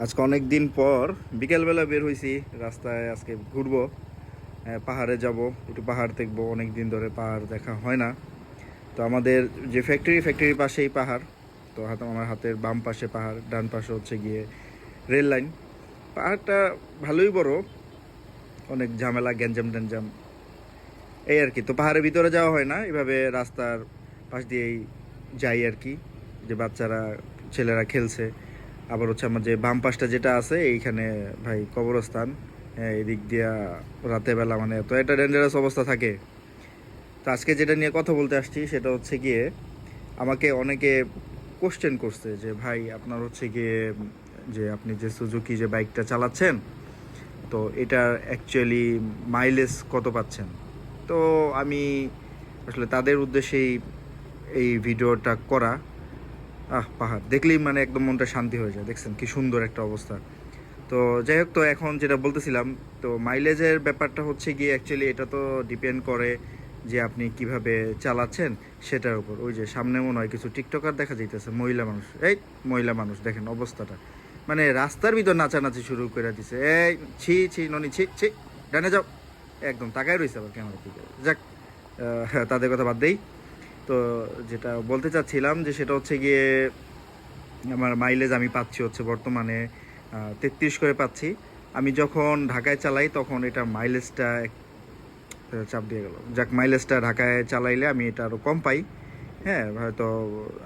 আজকে অনেক দিন পর বিকেলবেলা বের হয়েছি রাস্তায়। আজকে ঘুরবো, পাহাড়ে যাব, একটু পাহাড় দেখবো। অনেক দিন ধরে পাহাড় দেখা হয় না। তো আমাদের যে ফ্যাক্টরির পাশেই পাহাড়। তো আমার হাতের বাম পাশে পাহাড়, ডান পাশে হচ্ছে গিয়ে রেল লাইন। পাহাড়টা ভালোই বড়, অনেক ঝামেলা, গ্যাঞ্জাম ট্যাঞ্জাম এই আর কি। তো পাহাড়ের ভিতরে যাওয়া হয় না, এভাবে রাস্তার পাশ দিয়েই যাই আর কি। যে বাচ্চারা, ছেলেরা খেলছে। আবার হচ্ছে আমার যে বাম পাশটা যেটা আছে এইখানে ভাই কবরস্থান। হ্যাঁ, এদিক দিয়া রাতের বেলা মানে এত একটা ডেঞ্জারাস অবস্থা থাকে। তো আজকে যেটা নিয়ে কথা বলতে আসছি সেটা হচ্ছে গিয়ে আমাকে অনেকে কোশ্চেন করছে যে ভাই আপনার হচ্ছে গিয়ে যে আপনি যে সুজুকি যে বাইকটা চালাচ্ছেন, তো এটার অ্যাকচুয়ালি মাইলেজ কত পাচ্ছেন। তো আমি আসলে তাদের উদ্দেশ্যেই এই ভিডিওটা করা। পাহাড় দেখলেই মানে একদম মনটা শান্তি হয়ে যায়। দেখছেন কি সুন্দর একটা অবস্থা। তো যাই হোক, তো এখন যেটা বলতেছিলাম, তো মাইলেজের ব্যাপারটা হচ্ছে গিয়ে অ্যাকচুয়ালি এটা তো ডিপেন্ড করে যে আপনি কিভাবে চালাচ্ছেন সেটার উপর। ওই যে সামনে মনে হয় কিছু টিকটকার দেখা যাইতেছে, মহিলা মানুষ। এই মহিলা মানুষ দেখেন অবস্থাটা, মানে রাস্তার ভিতর নাচানাচি শুরু করে দিছে। এই ছি ছি ননি ছি ছি, ডানে যাও, একদম তাকায় রয়েছে আবার ক্যামেরার দিকে। যাক, তাদের কথা বাদ দেই। তো যেটা বলতে চাচ্ছিলাম যে সেটা হচ্ছে গিয়ে আমার মাইলেজ আমি পাচ্ছি হচ্ছে বর্তমানে 33 করে পাচ্ছি। আমি যখন ঢাকায় চালাই তখন এটা মাইলেজটা চাপ দিয়ে গেল। যাক, মাইলেজটা ঢাকায় চালাইলে আমি এটা আরও কম পাই। হ্যাঁ, হয়তো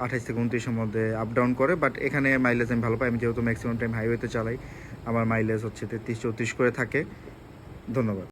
28 থেকে 29-এর মধ্যে আপ ডাউন করে, বাট এখানে মাইলেজ আমি ভালো পাই। আমি যেহেতু ম্যাক্সিমাম টাইম হাইওয়েতে চালাই, আমার মাইলেজ হচ্ছে 33-34 করে থাকে। ধন্যবাদ।